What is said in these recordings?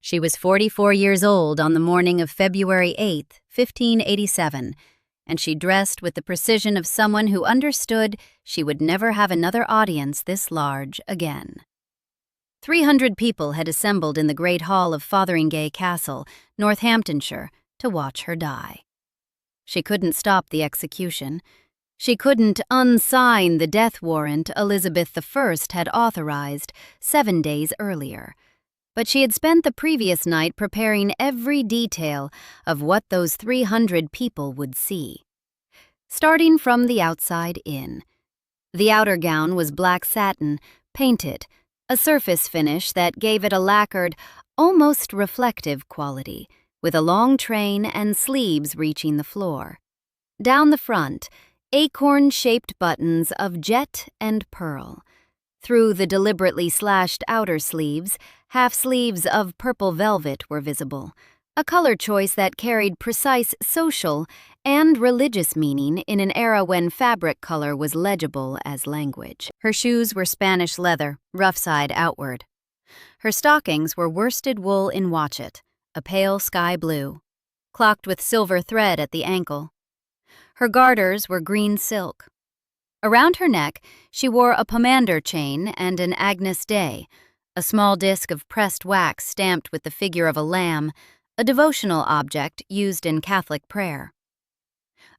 She was 44 years old on the morning of February 8, 1587, and she dressed with the precision of someone who understood she would never have another audience this large again. 300 people had assembled in the great hall of Fotheringhay Castle, Northamptonshire, to watch her die. She couldn't stop the execution. She couldn't unsign the death warrant Elizabeth I had authorized 7 days earlier. But she had spent the previous night preparing every detail of what those 300 people would see. Starting from the outside in. The outer gown was black satin, painted, a surface finish that gave it a lacquered, almost reflective quality, with a long train and sleeves reaching the floor. Down the front, acorn-shaped buttons of jet and pearl. Through the deliberately slashed outer sleeves, half sleeves of purple velvet were visible, a color choice that carried precise social and religious meaning in an era when fabric color was legible as language. Her shoes were Spanish leather, rough side outward. Her stockings were worsted wool in watchet, a pale sky blue, clocked with silver thread at the ankle. Her garters were green silk. Around her neck, she wore a pomander chain and an Agnus Dei, a small disc of pressed wax stamped with the figure of a lamb, a devotional object used in Catholic prayer.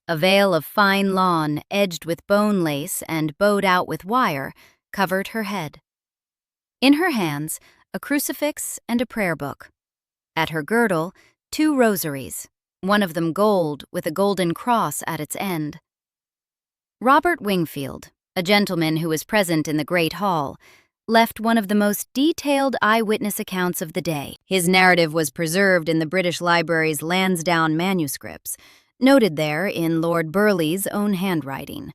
A veil of fine lawn, edged with bone lace and bowed out with wire, covered her head. In her hands, a crucifix and a prayer book. At her girdle, 2 rosaries, one of them gold with a golden cross at its end. Robert Wingfield, a gentleman who was present in the Great Hall, left one of the most detailed eyewitness accounts of the day. His narrative was preserved in the British Library's Lansdowne Manuscripts, noted there in Lord Burghley's own handwriting.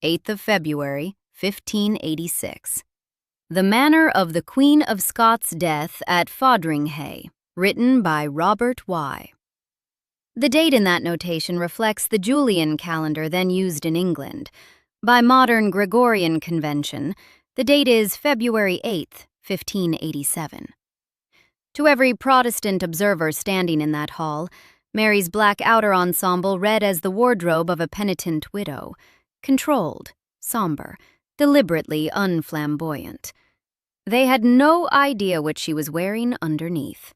8th of February, 1586. The manner of the Queen of Scots' death at Fotheringhay, written by Robert Y. The date in that notation reflects the Julian calendar then used in England. By modern Gregorian convention, the date is February 8, 1587. To every Protestant observer standing in that hall, Mary's black outer ensemble read as the wardrobe of a penitent widow, controlled, somber, deliberately unflamboyant. They had no idea what she was wearing underneath.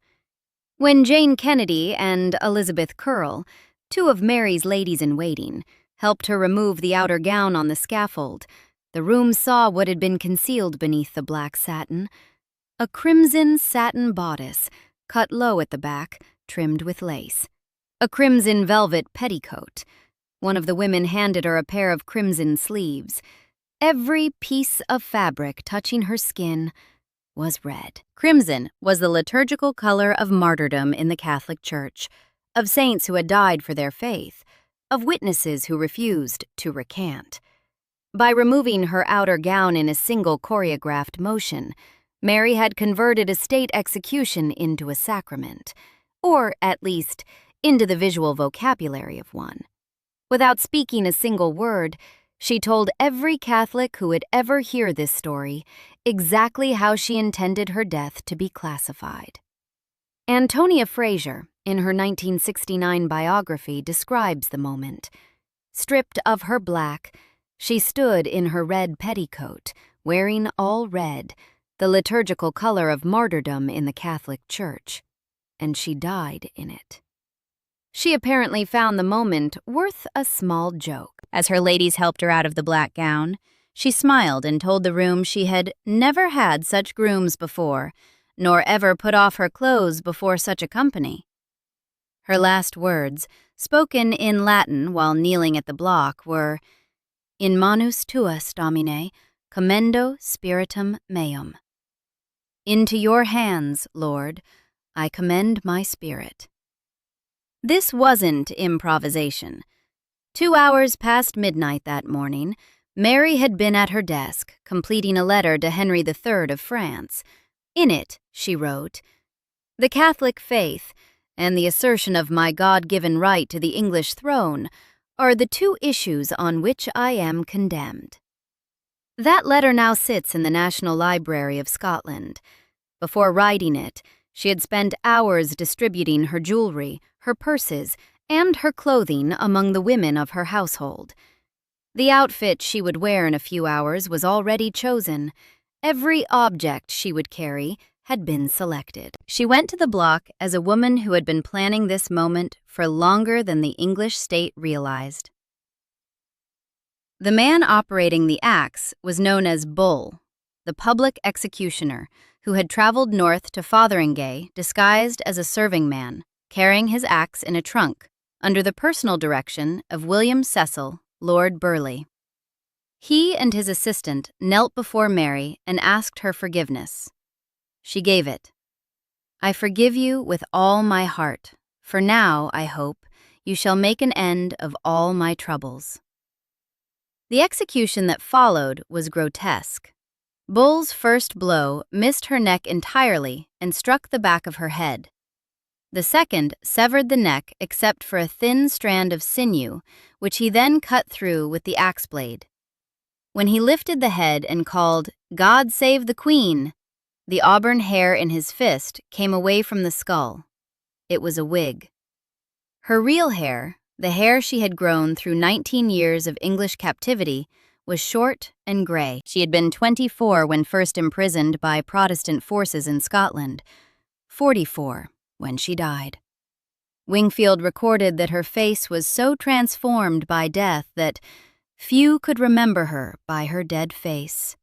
When Jane Kennedy and Elizabeth Curl, 2 of Mary's ladies-in-waiting, helped her remove the outer gown on the scaffold, the room saw what had been concealed beneath the black satin: a crimson satin bodice, cut low at the back, trimmed with lace. A crimson velvet petticoat. One of the women handed her a pair of crimson sleeves. Every piece of fabric touching her skin was red. Crimson was the liturgical color of martyrdom in the Catholic Church, of saints who had died for their faith, of witnesses who refused to recant. By removing her outer gown in a single choreographed motion, Mary had converted a state execution into a sacrament, or, at least, into the visual vocabulary of one. Without speaking a single word, she told every Catholic who would ever hear this story exactly how she intended her death to be classified. Antonia Fraser, in her 1969 biography, describes the moment. Stripped of her black, she stood in her red petticoat, wearing all red, the liturgical color of martyrdom in the Catholic Church, and she died in it. She apparently found the moment worth a small joke. As her ladies helped her out of the black gown, she smiled and told the room she had never had such grooms before, nor ever put off her clothes before such a company. Her last words, spoken in Latin while kneeling at the block, were, "In manus tuas, Domine, commendo spiritum meum." "Into your hands, Lord, I commend my spirit." This wasn't improvisation. 2 hours past midnight that morning, Mary had been at her desk, completing a letter to Henry III of France. In it, she wrote, "The Catholic faith and the assertion of my God-given right to the English throne are the 2 issues on which I am condemned." That letter now sits in the National Library of Scotland. Before writing it, She had spent hours distributing her jewelry, her purses, and her clothing among the women of her household. The outfit she would wear in a few hours was already chosen. Every object she would carry had been selected. She went to the block as a woman who had been planning this moment for longer than the English state realized. The man operating the axe was known as Bull, the public executioner, who had traveled north to Fotheringhay disguised as a serving man, carrying his axe in a trunk, under the personal direction of William Cecil, Lord Burghley. He and his assistant knelt before Mary and asked her forgiveness. She gave it. "I forgive you with all my heart, for now, I hope, you shall make an end of all my troubles." The execution that followed was grotesque. Bull's first blow missed her neck entirely and struck the back of her head. The second severed the neck except for a thin strand of sinew, which he then cut through with the axe blade. When he lifted the head and called, "God save the Queen," the auburn hair in his fist came away from the skull. It was a wig. Her real hair, the hair she had grown through 19 years of English captivity, was short and gray. She had been 24 when first imprisoned by Protestant forces in Scotland, 44 when she died. Wingfield recorded that her face was so transformed by death that few could remember her by her dead face.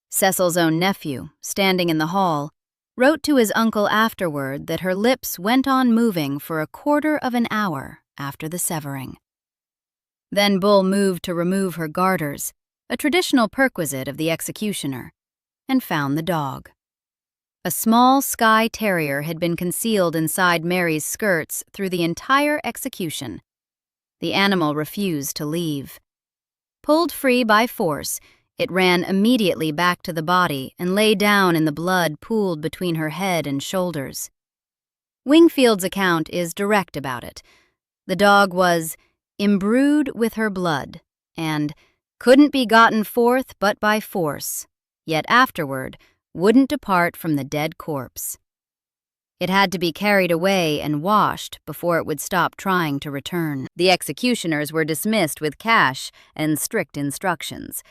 Cecil's own nephew, standing in the hall, wrote to his uncle afterward that her lips went on moving for a quarter of an hour after the severing. Then Bull moved to remove her garters, a traditional perquisite of the executioner, and found the dog. A small Skye Terrier had been concealed inside Mary's skirts through the entire execution. The animal refused to leave. Pulled free by force, it ran immediately back to the body and lay down in the blood pooled between her head and shoulders. Wingfield's account is direct about it. The dog was imbrued with her blood and couldn't be gotten forth but by force, yet afterward wouldn't depart from the dead corpse. It had to be carried away and washed before it would stop trying to return. The executioners were dismissed with cash and strict instructions.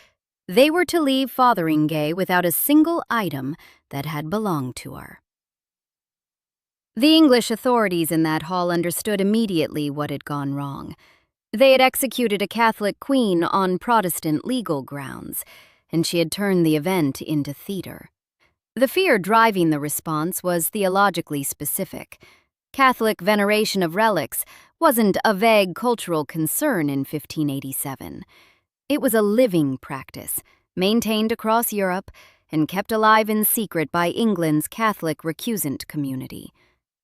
They were to leave Fotheringhay without a single item that had belonged to her. The English authorities in that hall understood immediately what had gone wrong. They had executed a Catholic queen on Protestant legal grounds, and she had turned the event into theater. The fear driving the response was theologically specific. Catholic veneration of relics wasn't a vague cultural concern in 1587. It was a living practice, maintained across Europe and kept alive in secret by England's Catholic recusant community.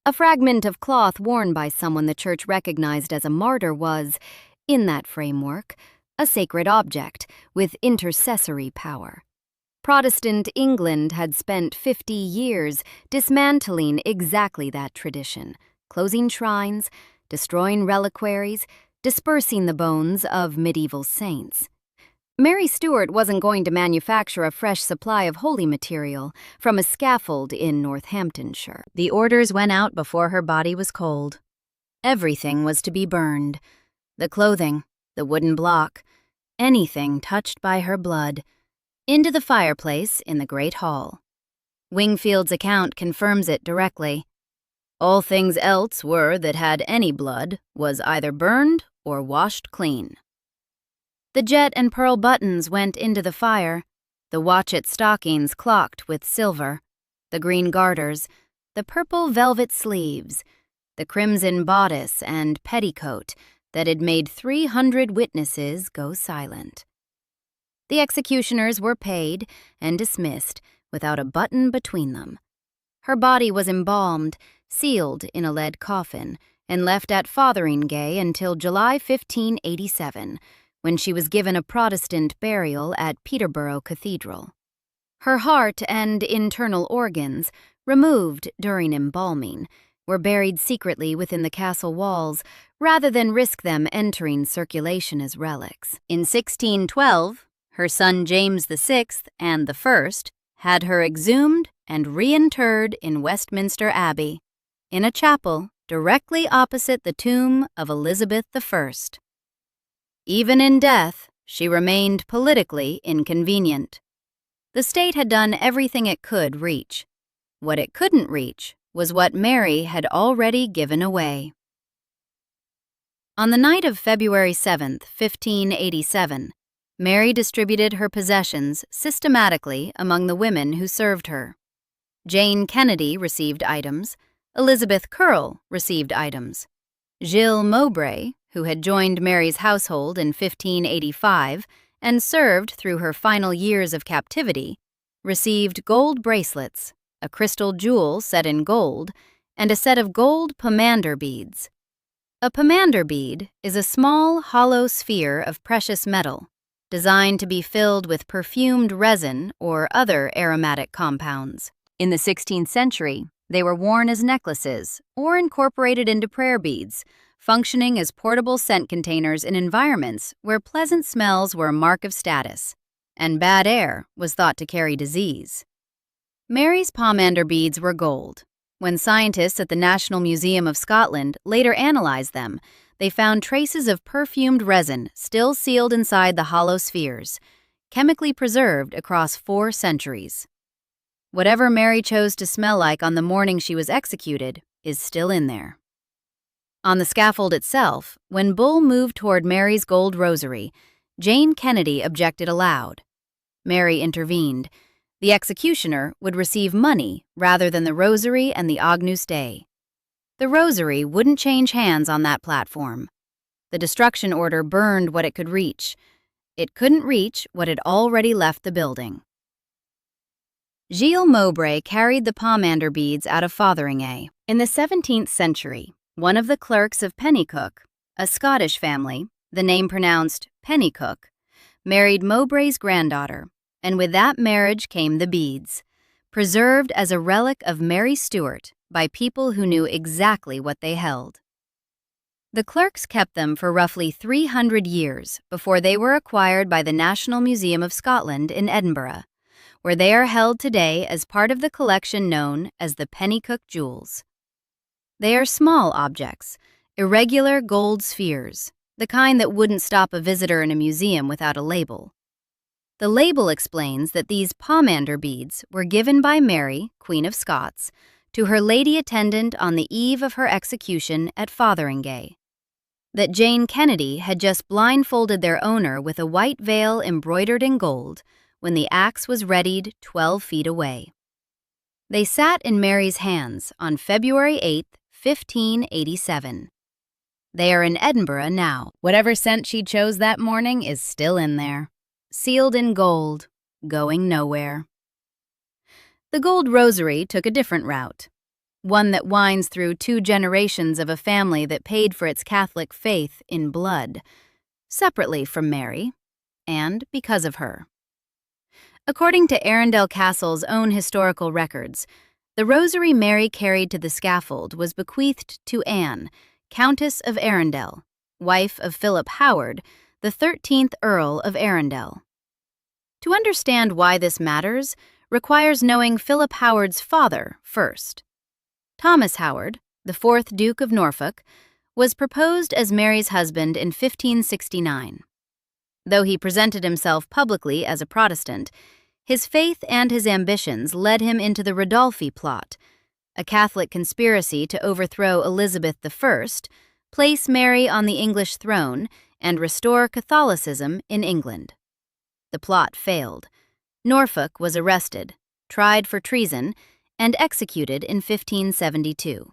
A fragment of cloth worn by someone the Church recognized as a martyr was, in that framework, a sacred object with intercessory power. Protestant England had spent 50 years dismantling exactly that tradition, closing shrines, destroying reliquaries, dispersing the bones of medieval saints. Mary Stuart wasn't going to manufacture a fresh supply of holy material from a scaffold in Northamptonshire. The orders went out before her body was cold. Everything was to be burned. The clothing, the wooden block, anything touched by her blood, into the fireplace in the Great Hall. Wingfield's account confirms it directly. All things else were that had any blood was either burned or washed clean. The jet and pearl buttons went into the fire, the watchet stockings clocked with silver, the green garters, the purple velvet sleeves, the crimson bodice and petticoat that had made 300 witnesses go silent. The executioners were paid and dismissed without a button between them. Her body was embalmed, sealed in a lead coffin, and left at Fotheringhay until July 1587, when she was given a Protestant burial at Peterborough Cathedral. Her heart and internal organs, removed during embalming, were buried secretly within the castle walls rather than risk them entering circulation as relics. In 1612, her son James VI and I had her exhumed and reinterred in Westminster Abbey, in a chapel directly opposite the tomb of Elizabeth I. Even in death, she remained politically inconvenient. The state had done everything it could reach. What it couldn't reach was what Mary had already given away. On the night of February 7, 1587, Mary distributed her possessions systematically among the women who served her. Jane Kennedy received items, Elizabeth Curll received items. Gilles Mowbray, who had joined Mary's household in 1585 and served through her final years of captivity, received gold bracelets, a crystal jewel set in gold, and a set of gold pomander beads. A pomander bead is a small, hollow sphere of precious metal, designed to be filled with perfumed resin or other aromatic compounds. In the 16th century, they were worn as necklaces or incorporated into prayer beads, functioning as portable scent containers in environments where pleasant smells were a mark of status, and bad air was thought to carry disease. Mary's pomander beads were gold. When scientists at the National Museum of Scotland later analyzed them, they found traces of perfumed resin still sealed inside the hollow spheres, chemically preserved across 4 centuries. Whatever Mary chose to smell like on the morning she was executed is still in there. On the scaffold itself, when Bull moved toward Mary's gold rosary, Jane Kennedy objected aloud. Mary intervened. The executioner would receive money rather than the rosary and the Agnus Dei. The rosary wouldn't change hands on that platform. The destruction order burned what it could reach. It couldn't reach what had already left the building. Gilles Mowbray carried the pomander beads out of Fotheringhay. In the 17th century, one of the clerks of Pennycook, a Scottish family, the name pronounced Pennycook, married Mowbray's granddaughter, and with that marriage came the beads, preserved as a relic of Mary Stuart by people who knew exactly what they held. The clerks kept them for roughly 300 years before they were acquired by the National Museum of Scotland in Edinburgh, where they are held today as part of the collection known as the Pennycook Jewels. They are small objects, irregular gold spheres, the kind that wouldn't stop a visitor in a museum without a label. The label explains that these pomander beads were given by Mary, Queen of Scots, to her lady attendant on the eve of her execution at Fotheringhay. That Jane Kennedy had just blindfolded their owner with a white veil embroidered in gold when the axe was readied 12 feet away. They sat in Mary's hands on February 8, 1587. They are in Edinburgh now. Whatever scent she chose that morning is still in there, sealed in gold, going nowhere. The gold rosary took a different route, one that winds through 2 generations of a family that paid for its Catholic faith in blood, separately from Mary, and because of her. According to Arundel Castle's own historical records, the rosary Mary carried to the scaffold was bequeathed to Anne, Countess of Arundel, wife of Philip Howard, the 13th Earl of Arundel. To understand why this matters requires knowing Philip Howard's father first. Thomas Howard, the 4th Duke of Norfolk, was proposed as Mary's husband in 1569. Though he presented himself publicly as a Protestant, his faith and his ambitions led him into the Rodolphi plot, a Catholic conspiracy to overthrow Elizabeth I, place Mary on the English throne, and restore Catholicism in England. The plot failed. Norfolk was arrested, tried for treason, and executed in 1572.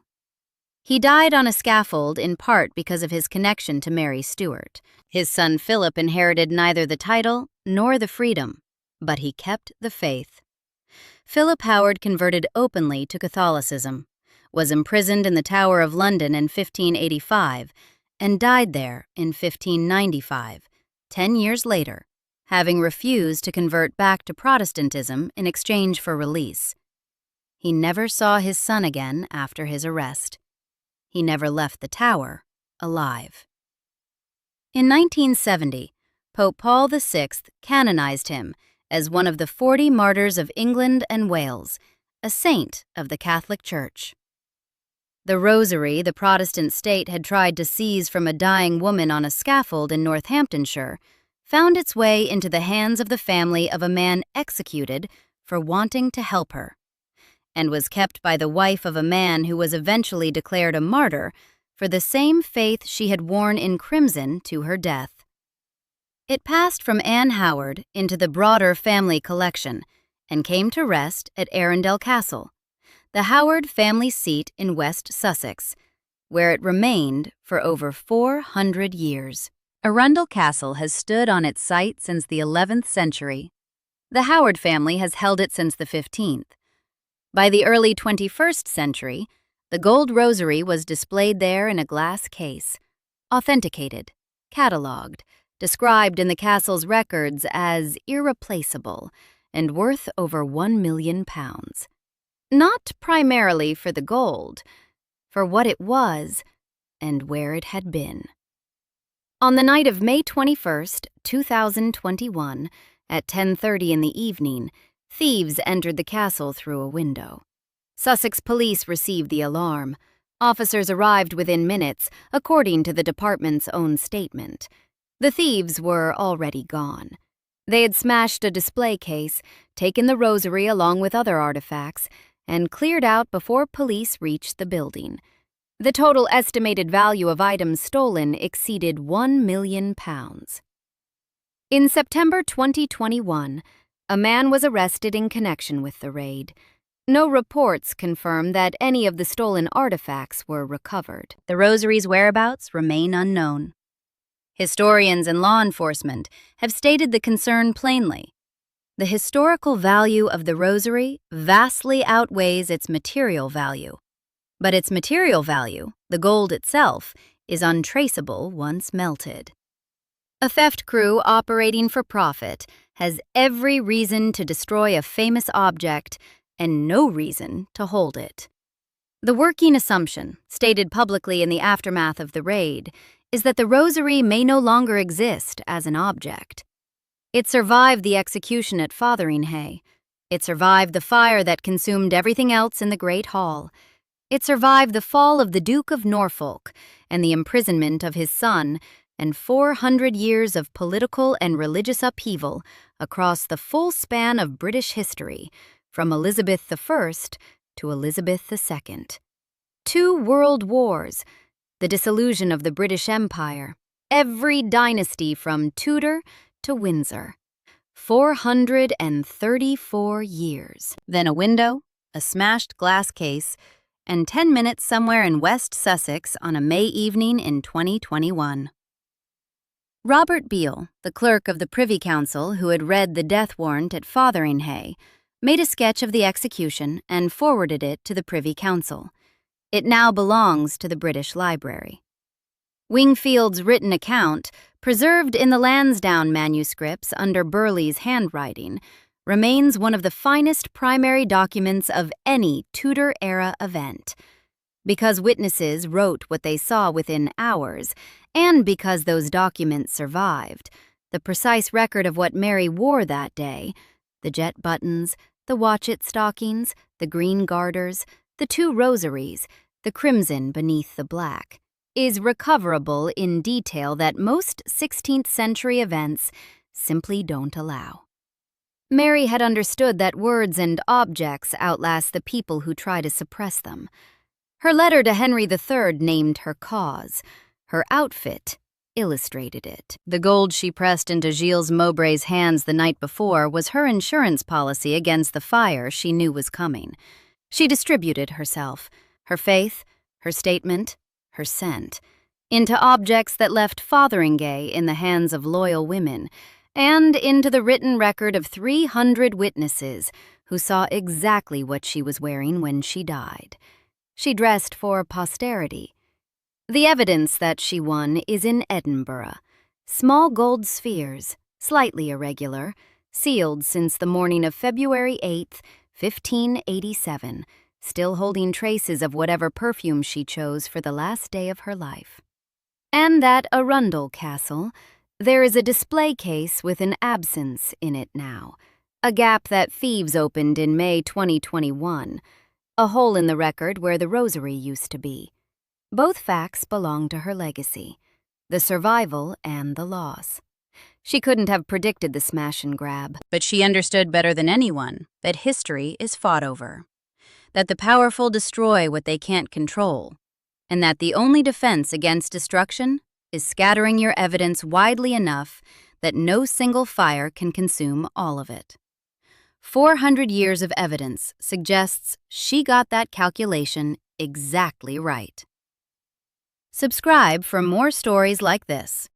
He died on a scaffold in part because of his connection to Mary Stuart. His son Philip inherited neither the title nor the freedom, but he kept the faith. Philip Howard converted openly to Catholicism, was imprisoned in the Tower of London in 1585, and died there in 1595, 10 years later, having refused to convert back to Protestantism in exchange for release. He never saw his son again after his arrest. He never left the Tower alive. In 1970, Pope Paul VI canonized him as one of the 40 martyrs of England and Wales, a saint of the Catholic Church. The rosary the Protestant state had tried to seize from a dying woman on a scaffold in Northamptonshire found its way into the hands of the family of a man executed for wanting to help her, and was kept by the wife of a man who was eventually declared a martyr for the same faith she had worn in crimson to her death. It passed from Anne Howard into the broader family collection and came to rest at Arundel Castle, the Howard family seat in West Sussex, where it remained for over 400 years. Arundel Castle has stood on its site since the 11th century. The Howard family has held it since the 15th. By the early 21st century, the gold rosary was displayed there in a glass case, authenticated, catalogued, described in the castle's records as irreplaceable and worth over £1 million. Not primarily for the gold, for what it was and where it had been. On the night of May 21st, 2021, at 10:30 in the evening, thieves entered the castle through a window. Sussex police received the alarm. Officers arrived within minutes, according to the department's own statement. The thieves were already gone. They had smashed a display case, taken the rosary along with other artifacts, and cleared out before police reached the building. The total estimated value of items stolen exceeded £1 million. In September 2021, a man was arrested in connection with the raid. No reports confirm that any of the stolen artifacts were recovered. The rosary's whereabouts remain unknown. Historians and law enforcement have stated the concern plainly. The historical value of the rosary vastly outweighs its material value. But its material value, the gold itself, is untraceable once melted. A theft crew operating for profit has every reason to destroy a famous object and no reason to hold it. The working assumption, stated publicly in the aftermath of the raid, is that the rosary may no longer exist as an object. It survived the execution at Fotheringhay. It survived the fire that consumed everything else in the Great Hall. It survived the fall of the Duke of Norfolk and the imprisonment of his son and 400 years of political and religious upheaval across the full span of British history, from Elizabeth I to Elizabeth II. 2 world wars, the dissolution of the British Empire, every dynasty from Tudor to Windsor. 434 years. Then a window, a smashed glass case, and 10 minutes somewhere in West Sussex on a May evening in 2021. Robert Beale, the clerk of the Privy Council who had read the death warrant at Fotheringhay, made a sketch of the execution and forwarded it to the Privy Council. It now belongs to the British Library. Wingfield's written account, preserved in the Lansdowne manuscripts under Burghley's handwriting, remains one of the finest primary documents of any Tudor-era event. Because witnesses wrote what they saw within hours, and because those documents survived, the precise record of what Mary wore that day, the jet buttons, the watchet stockings, the green garters, the 2 rosaries, the crimson beneath the black, is recoverable in detail that most 16th century events simply don't allow. Mary had understood that words and objects outlast the people who try to suppress them. Her letter to Henry III named her cause. Her outfit illustrated it. The gold she pressed into Gilles Mowbray's hands the night before was her insurance policy against the fire she knew was coming. She distributed herself, her faith, her statement, her scent, into objects that left Fotheringhay in the hands of loyal women, and into the written record of 300 witnesses who saw exactly what she was wearing when she died. She dressed for posterity. The evidence that she won is in Edinburgh. Small gold spheres, slightly irregular, sealed since the morning of February 8, 1587, still holding traces of whatever perfume she chose for the last day of her life. And at Arundel Castle, there is a display case with an absence in it now, a gap that thieves opened in May 2021, a hole in the record where the rosary used to be. Both facts belong to her legacy, the survival and the loss. She couldn't have predicted the smash and grab, but she understood better than anyone that history is fought over, that the powerful destroy what they can't control, and that the only defense against destruction is scattering your evidence widely enough that no single fire can consume all of it. 400 years of evidence suggests she got that calculation exactly right. Subscribe for more stories like this.